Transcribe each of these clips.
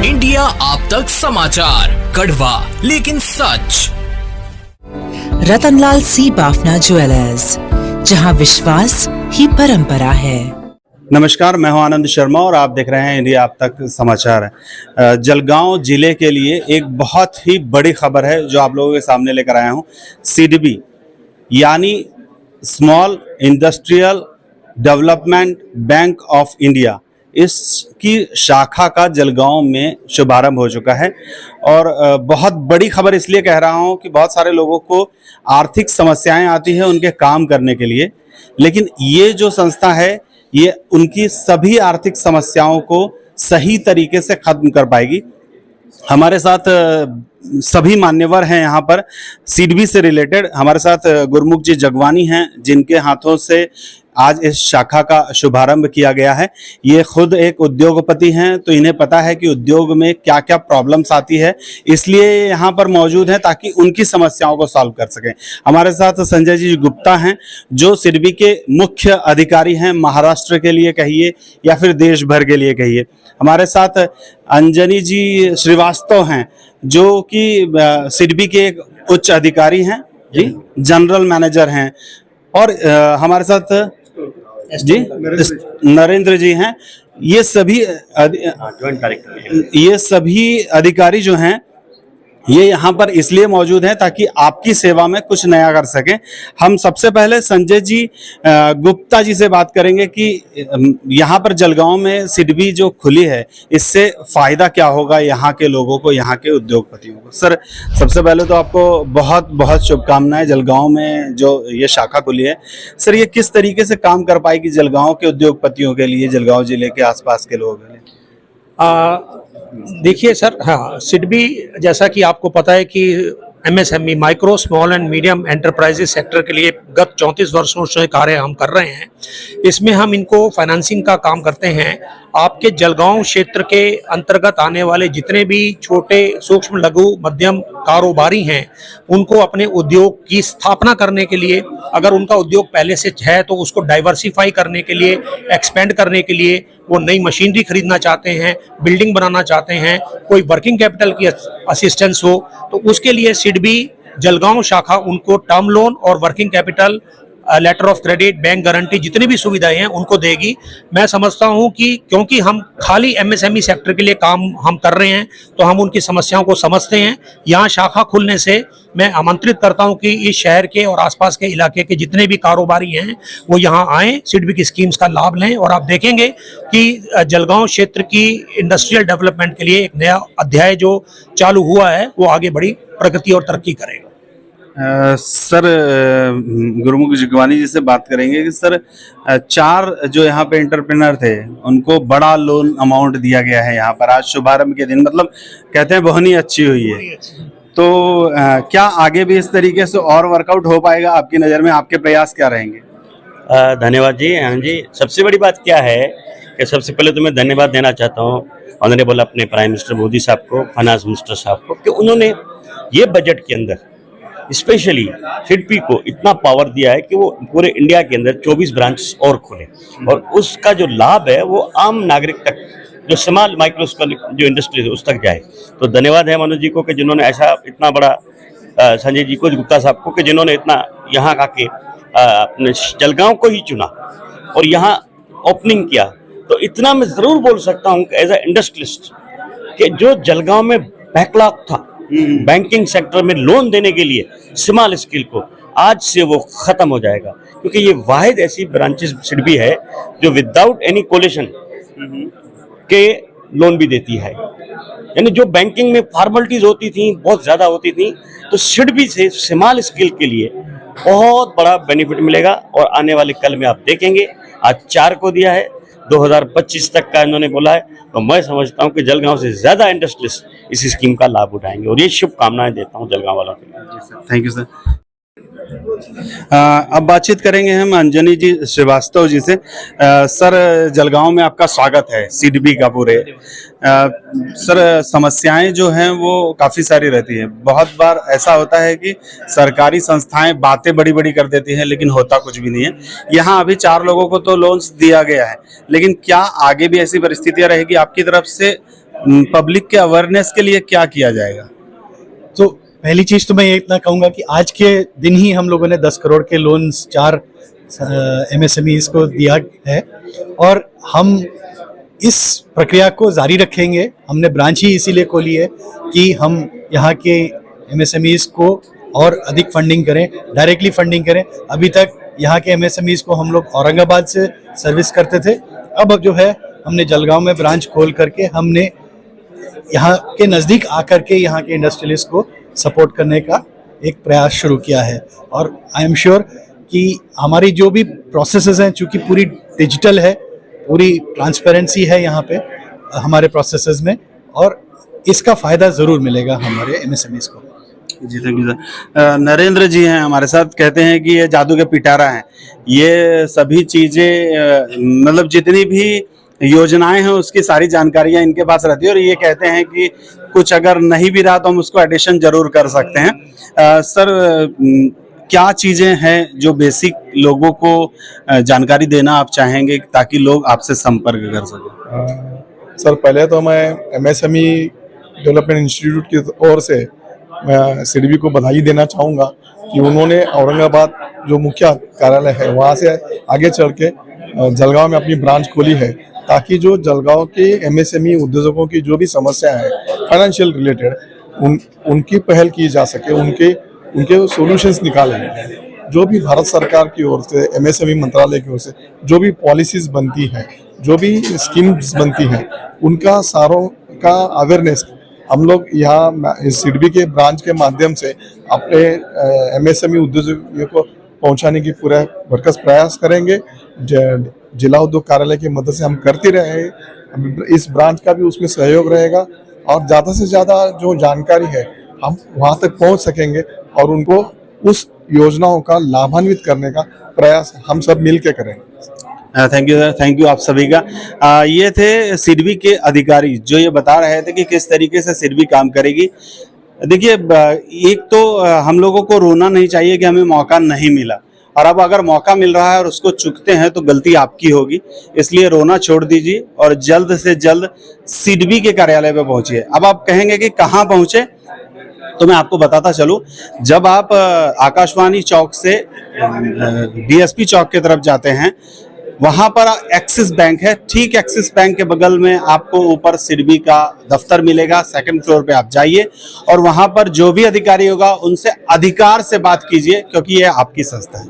India आप तक समाचार, कड़वा लेकिन सच। रतनलाल सी बाफना ज्वेलर्स, जहां विश्वास ही परंपरा है। नमस्कार, मैं हूं आनंद शर्मा और आप देख रहे हैं इंडिया आप तक समाचार। जलगांव जिले के लिए एक बहुत ही बड़ी खबर है जो आप लोगों के सामने लेकर आया हूं। सीडीबी यानी small industrial development bank of India, इसकी शाखा का जलगांव में शुभारंभ हो चुका है। और बहुत बड़ी खबर इसलिए कह रहा हूं कि बहुत सारे लोगों को आर्थिक समस्याएं आती है उनके काम करने के लिए, लेकिन ये जो संस्था है ये उनकी सभी आर्थिक समस्याओं को सही तरीके से खत्म कर पाएगी। हमारे साथ सभी मान्यवर हैं यहाँ पर सीडबी से रिलेटेड। हमारे साथ गुरमुख जी जगवानी हैं जिनके हाथों से आज इस शाखा का शुभारंभ किया गया है। ये खुद एक उद्योगपति हैं, तो इन्हें पता है कि उद्योग में क्या क्या प्रॉब्लम्स आती है, इसलिए यहाँ पर मौजूद हैं ताकि उनकी समस्याओं को सॉल्व कर सकें। हमारे साथ संजय जी गुप्ता हैं जो सीडबी के मुख्य अधिकारी हैं, महाराष्ट्र के लिए कहिए या फिर देश भर के लिए कहिए। हमारे साथ अंजनी जी श्रीवास्तव हैं जो कि सीडबी के एक उच्च अधिकारी हैं जी, जनरल मैनेजर हैं। और हमारे साथ जी नरेंद्र जी हैं। ये सभी अधिकारी जो हैं ये यहाँ पर इसलिए मौजूद हैं ताकि आपकी सेवा में कुछ नया कर सकें। हम सबसे पहले संजय जी गुप्ता जी से बात करेंगे कि यहाँ पर जलगांव में सीडबी जो खुली है इससे फायदा क्या होगा यहाँ के लोगों को, यहाँ के उद्योगपतियों को। सर, सबसे पहले तो आपको बहुत बहुत शुभकामनाएं जलगांव में जो ये शाखा खुली है। सर, ये किस तरीके से काम कर पाएगी जलगांव के उद्योगपतियों के लिए, जलगांव जिले के आसपास के लोगों के लिए? देखिए सर, हाँ, सीडबी जैसा कि आपको पता है कि MSME micro small and medium enterprises sector के लिए गत 34 वर्षों से कार्य हम कर रहे हैं। इसमें हम इनको फाइनेंसिंग का काम करते हैं। आपके जलगांव क्षेत्र के अंतर्गत आने वाले जितने भी छोटे सूक्ष्म लघु मध्यम कारोबारी हैं उनको अपने उद्योग की स्थापना करने के लिए, अगर उनका उद्योग पहले से है तो उसको डाइवर्सिफाई करने के लिए, एक्सपेंड करने के लिए, वो नई मशीनरी खरीदना चाहते हैं, बिल्डिंग बनाना चाहते हैं, कोई वर्किंग कैपिटल की असिस्टेंस हो, तो उसके लिए सीडबी जलगांव शाखा उनको टर्म लोन और working capital, letter of credit, bank guarantee, जितनी भी सुविधाएं हैं उनको देगी। मैं समझता हूं कि क्योंकि हम खाली एमएसएमई सेक्टर के लिए काम हम कर रहे हैं तो हम उनकी समस्याओं को समझते हैं। यहाँ शाखा खुलने से मैं आमंत्रित करता हूं कि इस शहर के और आसपास के इलाके के जितने भी कारोबारी हैं वो यहाँ आएँ, सीडबी की स्कीम्स का लाभ लें और आप देखेंगे कि जलगांव क्षेत्र की इंडस्ट्रियल डेवलपमेंट के लिए एक नया अध्याय जो चालू हुआ है वो आगे बड़ी प्रगति और तरक्की करेगा। सर, गुरमुख जगवानी जी से बात करेंगे कि सर 4 जो यहाँ पे एंटरप्रेन्योर थे उनको बड़ा लोन अमाउंट दिया गया है यहाँ पर आज शुभारंभ के दिन, मतलब कहते हैं बहुत ही अच्छी हुई है। तो क्या आगे भी इस तरीके से और वर्कआउट हो पाएगा आपकी नज़र में? आपके प्रयास क्या रहेंगे? धन्यवाद जी। हाँ जी, सबसे बड़ी बात क्या है कि सबसे पहले तो मैं धन्यवाद देना चाहता हूँ ऑनरेबल अपने प्राइम मिनिस्टर मोदी साहब को, फाइनेंस मिनिस्टर साहब को, कि उन्होंने ये बजट के अंदर स्पेशली सीडबी को इतना पावर दिया है कि वो पूरे इंडिया के अंदर 24 ब्रांच और खोले और उसका जो लाभ है वो आम नागरिक तक, जो स्मॉल माइक्रो जो इंडस्ट्री है उस तक जाए। तो धन्यवाद है मनोज जी को कि जिन्होंने ऐसा इतना बड़ा, संजय जी को, गुप्ता साहब को, कि जिन्होंने इतना यहाँ आके अपने जलगांव को ही चुना और यहाँ ओपनिंग किया। तो इतना मैं ज़रूर बोल सकता हूँ कि एज ए इंडस्ट्रियलिस्ट कि जो जलगांव में बैकलॉग था बैंकिंग सेक्टर में लोन देने के लिए स्मॉल स्केल को, आज से वो खत्म हो जाएगा, क्योंकि ये वाहिद ऐसी ब्रांचेस सीडबी है जो विदाउट एनी कोलेशन के लोन भी देती है। यानी जो बैंकिंग में फॉर्मेलिटीज होती थी बहुत ज़्यादा होती थी, तो सीडबी से स्मॉल स्केल के लिए बहुत बड़ा बेनिफिट मिलेगा। और आने वाले कल में आप देखेंगे, आज 4 को दिया है, 2025 तक का इन्होंने बोला है, तो मैं समझता हूं कि जलगांव से ज्यादा इंडस्ट्रियलिस्ट इस स्कीम का लाभ उठाएंगे और ये शुभकामनाएं देता हूं जलगांव वालों के लिए। Thank you sir. अब बातचीत करेंगे हम अंजनी जी श्रीवास्तव जी से। सर, जलगांव में आपका स्वागत है सीडबी का पूरे। सर, समस्याएं जो हैं वो काफ़ी सारी रहती हैं। बहुत बार ऐसा होता है कि सरकारी संस्थाएं बातें बड़ी बड़ी कर देती हैं लेकिन होता कुछ भी नहीं है। यहाँ अभी 4 लोगों को तो लोन्स दिया गया है, लेकिन क्या आगे भी ऐसी परिस्थितियां रहेगी आपकी तरफ से पब्लिक के अवेयरनेस के लिए क्या किया जाएगा? तो पहली चीज तो मैं ये इतना कहूंगा कि आज के दिन ही हम लोगों ने 10 करोड़ के लोन्स 4 MSMEs को दिया है और हम इस प्रक्रिया को जारी रखेंगे। हमने ब्रांच ही इसीलिए खोली है कि हम यहाँ के MSMEs को और अधिक फंडिंग करें, डायरेक्टली फंडिंग करें। अभी तक यहाँ के MSMEs को हम लोग औरंगाबाद से सर्विस करते थे, अब जो है हमने जलगांव में ब्रांच खोल करके हमने यहाँ के नज़दीक आकर के यहाँ के इंडस्ट्रियलिस्ट को सपोर्ट करने का एक प्रयास शुरू किया है। और आई एम श्योर कि हमारी जो भी प्रोसेसेस हैं, चूँकि पूरी डिजिटल है, पूरी ट्रांसपेरेंसी है यहाँ पे हमारे प्रोसेसेस में, और इसका फ़ायदा ज़रूर मिलेगा हमारे MSMEs को। जी थैंक यू सर। नरेंद्र जी हैं हमारे साथ, कहते हैं कि ये जादू के पिटारा हैं, ये सभी चीज़ें मतलब जितनी भी योजनाएं हैं उसकी सारी जानकारियां इनके पास रहती है और ये कहते हैं कि कुछ अगर नहीं भी रहा तो हम उसको एडिशन जरूर कर सकते हैं। सर क्या चीज़ें हैं जो बेसिक लोगों को जानकारी देना आप चाहेंगे ताकि लोग आपसे संपर्क कर सकें? सर पहले तो मैं MSME डेवलपमेंट इंस्टीट्यूट की ओर से मैं CDB को बधाई देना चाहूँगा कि उन्होंने औरंगाबाद जो मुख्य कार्यालय है वहाँ से आगे चल के जलगांव में अपनी ब्रांच खोली है, ताकि जो जलगांव के MSME उद्योजकों की जो भी समस्या है फाइनेंशियल रिलेटेड उनकी पहल की जा सके, उनके सॉल्यूशंस निकाले। जो भी भारत सरकार की ओर से MSME मंत्रालय की ओर से जो भी पॉलिसीज बनती हैं, जो भी स्कीम्स बनती हैं, उनका सारों का अवेयरनेस हम लोग यहाँ CDB के ब्रांच के माध्यम से अपने MSME उद्योगों को पहुँचाने की पूरा भरकस प्रयास करेंगे। जिला उद्योग कार्यालय की मदद से हम करते रहे, इस ब्रांच का भी उसमें सहयोग रहेगा और ज़्यादा से ज़्यादा जो जानकारी है हम वहाँ तक पहुँच सकेंगे और उनको उस योजनाओं का लाभान्वित करने का प्रयास हम सब मिल के करेंगे। थैंक यू आप सभी का। ये थे CDB के अधिकारी जो ये बता रहे थे कि किस तरीके से CDB काम करेगी। देखिए एक तो हम लोगों को रोना नहीं चाहिए कि हमें मौका नहीं मिला, और अब अगर मौका मिल रहा है और उसको चूकते हैं तो गलती आपकी होगी, इसलिए रोना छोड़ दीजिए और जल्द से जल्द CDB के कार्यालय पे पहुंचिए। अब आप कहेंगे कि कहाँ पहुंचे, तो मैं आपको बताता चलूं। जब आप आकाशवाणी चौक से DSP चौक की तरफ जाते हैं, वहां पर एक्सिस बैंक है, ठीक एक्सिस बैंक के बगल में आपको ऊपर CDB का दफ्तर मिलेगा। 2nd फ्लोर पे आप जाइए और वहां पर जो भी अधिकारी होगा उनसे अधिकार से बात कीजिए, क्योंकि ये आपकी संस्था है।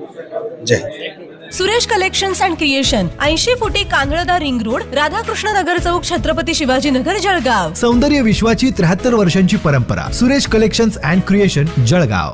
जय Hind. Suresh collections and creation 80 फुटी कांदळदा रिंग रोड, राधाकृष्ण नगर चौक, छत्रपती शिवाजी नगर, जळगाव। सौंदर्य विश्वाची 73 वर्षांची परंपरा। Suresh collections and creation, Jalgaon.